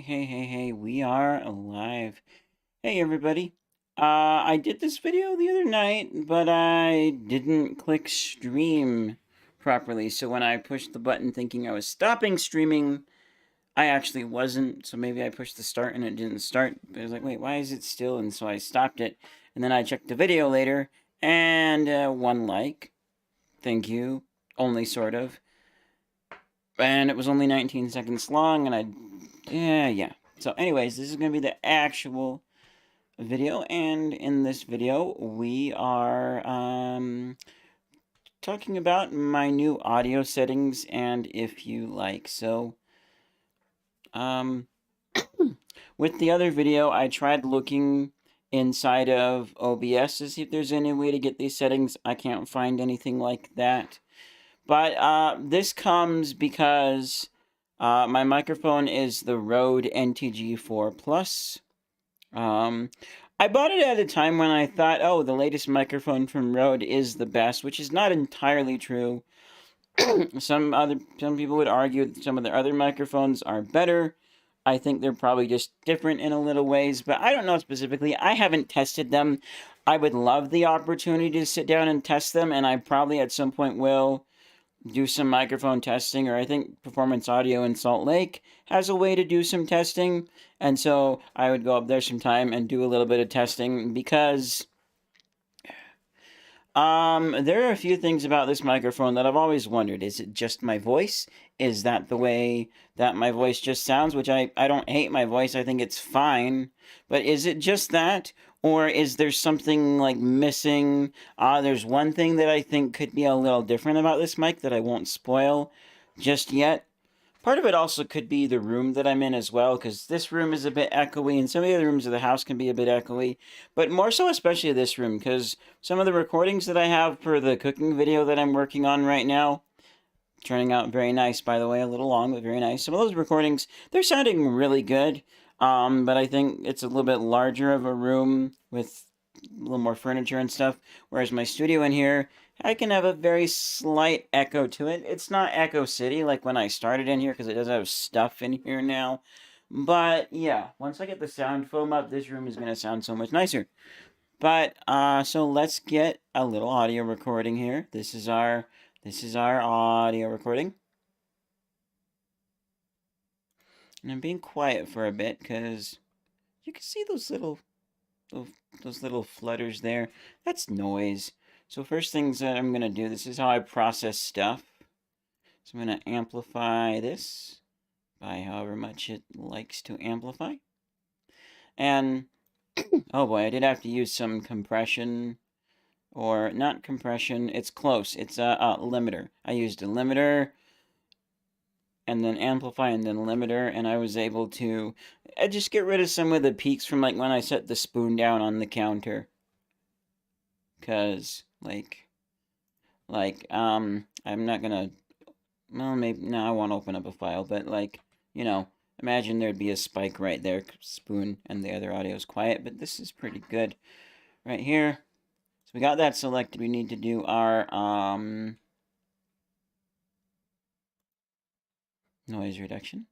Hey, we are alive. Hey, everybody. I did this video the other night, but I didn't click stream properly. So when I pushed the button thinking I was stopping streaming, I actually wasn't. So maybe I pushed the start and it didn't start. But I was like, wait, why is it still? And so I stopped it. And then I checked the video later and 1 like. Thank you. Only sort of. And it was only 19 seconds long, and yeah. So, anyways, this is going to be the actual video, and in this video, we are talking about my new audio settings and if you like. So, um, with the other video, I tried looking inside of OBS to see if there's any way to get these settings. I can't find anything like that. But this comes because my microphone is the Rode NTG4 Plus. I bought it at a time when I thought, oh, the latest microphone from Rode is the best, which is not entirely true. Some people would argue that some of their other microphones are better. I think they're probably just different in a little ways, but I don't know specifically. I haven't tested them. I would love the opportunity to sit down and test them, and I probably at some point will do some microphone testing, or I think Performance Audio in Salt Lake has a way to do some testing. And so I would go up there sometime and do a little bit of testing because there are a few things about this microphone that I've always wondered. Is it just my voice? Is that the way that my voice just sounds? Which I don't hate my voice. I think it's fine. But is it just that? Or is there something like missing? There's one thing that I think could be a little different about this mic that I won't spoil just yet. Part of it also could be the room that I'm in as well, because this room is a bit echoey, and some of the other rooms of the house can be a bit echoey. But more so, especially this room, because some of the recordings that I have for the cooking video that I'm working on right now, turning out very nice, by the way, a little long, but very nice. Some of those recordings, they're sounding really good, but I think it's a little bit larger of a room with a little more furniture and stuff, whereas my studio in here, I can have a very slight echo to it. It's not Echo City like when I started in here, because it does have stuff in here now. But yeah, once I get the sound foam up, this room is going to sound so much nicer. But so let's get a little audio recording here. This is our audio recording. And I'm being quiet for a bit because you can see those little flutters there. That's noise. So first things that I'm going to do, this is how I process stuff. So I'm going to amplify this by however much it likes to amplify. And, oh boy, I did have to use some compression, or not compression, it's close. It's a limiter. I used a limiter, and then amplify, and then limiter, and I was able to just get rid of some of the peaks from like when I set the spoon down on the counter. Because, I'm not gonna, well, maybe, no, I won't open up a file, but imagine there'd be a spike right there, spoon, and the other audio is quiet, but this is pretty good right here. So we got that selected. We need to do our, noise reduction.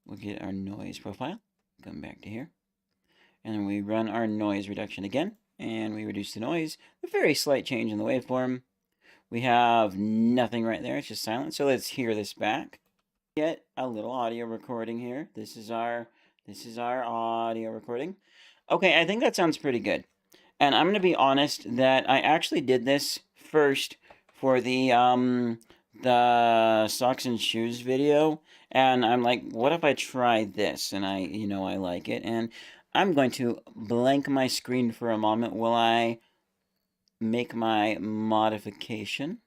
We'll get our noise profile, come back to here, and then we run our noise reduction again, and we reduce the noise, a very slight change in the waveform. We have nothing right there, it's just silent. So let's hear this back. Get a little audio recording here. This is our audio recording. Okay, I think that sounds pretty good. And I'm gonna be honest that I actually did this first for the socks and shoes video, and I'm like, what if I try this? And I like it, and I'm going to blank my screen for a moment while I make my modification.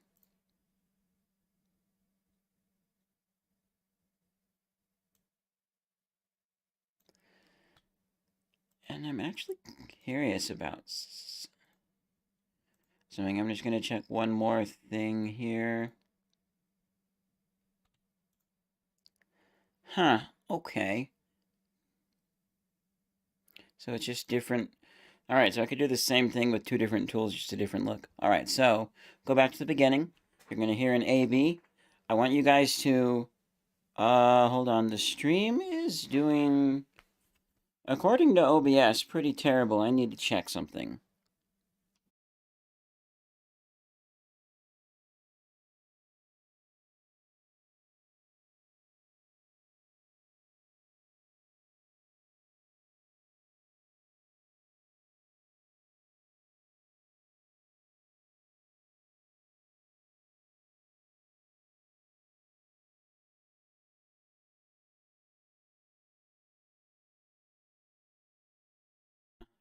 And I'm actually curious about something. I'm just going to check one more thing here. Huh, okay. So it's just different. All right, so I could do the same thing with two different tools, just a different look. All right, so go back to the beginning. You're going to hear an A-B. I want you guys to Hold on. The stream is doing, according to OBS, pretty terrible. I need to check something.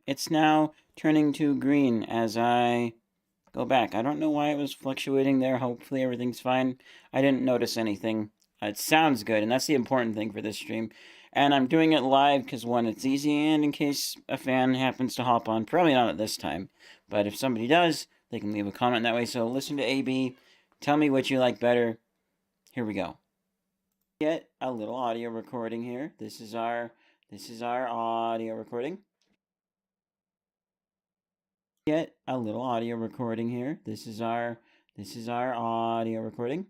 It's now turning to green as I go back. I don't know why it was fluctuating there. Hopefully everything's fine. I didn't notice anything. It sounds good, and that's the important thing for this stream. And I'm doing it live because, one, it's easy, and in case a fan happens to hop on, probably not at this time, but if somebody does, they can leave a comment that way. So listen to AB. Tell me what you like better. Here we go. Get a little audio recording here. This is our audio recording. Get a little audio recording here. This is our audio recording.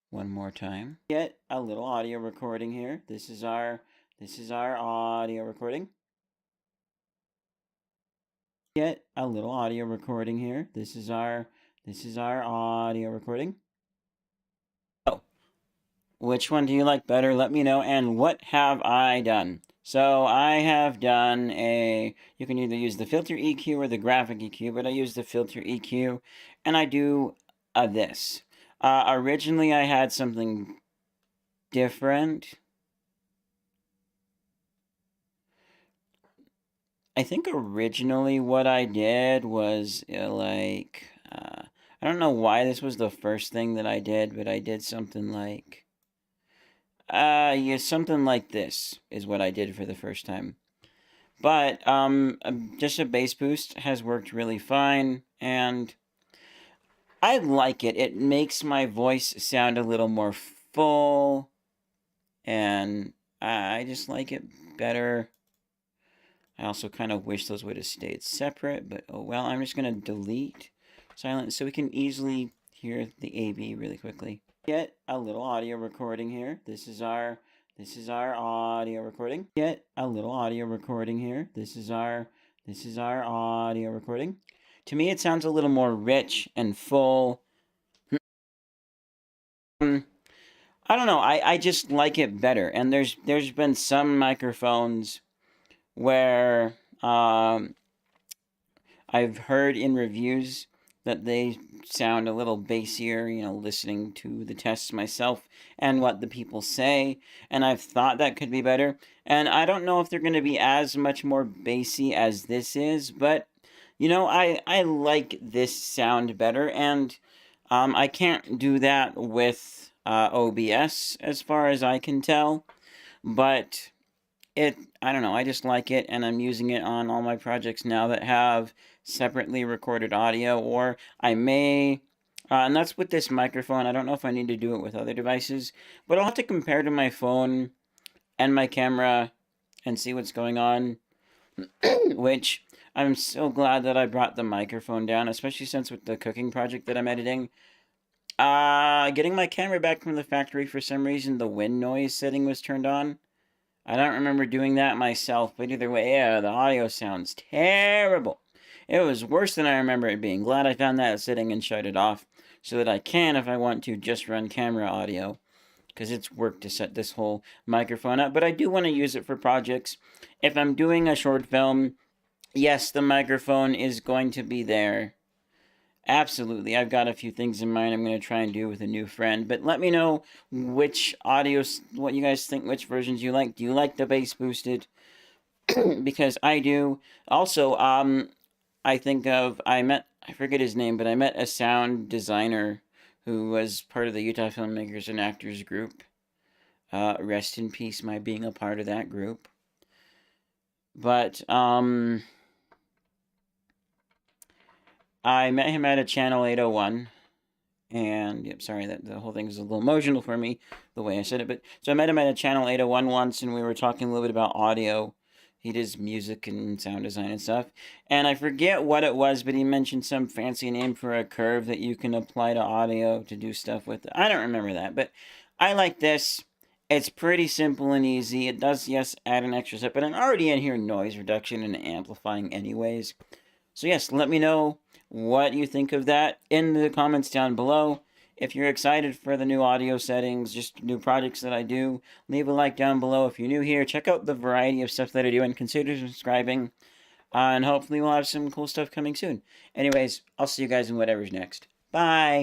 One more time. Get a little audio recording here. This is our audio recording. Get a little audio recording here. This is our audio recording. Oh, which one do you like better? Let me know. And what have I done? So I have done you can either use the filter EQ or the graphic EQ, but I use the filter EQ, and I do this. Originally I had something different. I think originally what I did was I don't know why this was the first thing that I did, but I did something like yeah, something like this is what I did for the first time. But just a bass boost has worked really fine, and I like it. It makes my voice sound a little more full, and I just like it better. I also kind of wish those would have stayed separate, but oh well. I'm just going to delete silent so we can easily hear the AB really quickly. Get a little audio recording here. This is our audio recording. Get a little audio recording here. This is our audio recording. To me, it sounds a little more rich and full. I don't know. I just like it better. And there's been some microphones where I've heard in reviews that they sound a little bassier, listening to the tests myself and what the people say, and I've thought that could be better. And I don't know if they're going to be as much more bassy as this is, but I like this sound better, and I can't do that with OBS as far as I can tell, but I don't know, I just like it, and I'm using it on all my projects now that have separately recorded audio, or I may, and that's with this microphone. I don't know if I need to do it with other devices, but I'll have to compare to my phone and my camera and see what's going on, which I'm so glad that I brought the microphone down, especially since with the cooking project that I'm editing, getting my camera back from the factory, for some reason the wind noise setting was turned on. I don't remember doing that myself, but either way, yeah, the audio sounds terrible. It was worse than I remember it being. Glad I found that setting and shut it off so that I can, if I want to, just run camera audio, because it's work to set this whole microphone up. But I do want to use it for projects. If I'm doing a short film, yes, the microphone is going to be there. Absolutely. I've got a few things in mind I'm going to try and do with a new friend. But let me know which audios, what you guys think, which versions you like. Do you like the bass boosted? Because I do. Also, I forget his name, but I met a sound designer who was part of the Utah Filmmakers and Actors group. Rest in peace, my being a part of that group. But, I met him at a Channel 801, and yep, sorry that the whole thing is a little emotional for me, the way I said it, but so I met him at a Channel 801 once, and we were talking a little bit about audio, He does music and sound design and stuff. And I forget what it was, but he mentioned some fancy name for a curve that you can apply to audio to do stuff with. I don't remember that, but I like this. It's pretty simple and easy. It does, yes, add an extra step, but I'm already in here noise reduction and amplifying anyways. So yes, let me know what you think of that in the comments down below. If you're excited for the new audio settings, just new projects that I do, leave a like down below. If you're new here, check out the variety of stuff that I do and consider subscribing. And hopefully we'll have some cool stuff coming soon. Anyways, I'll see you guys in whatever's next. Bye!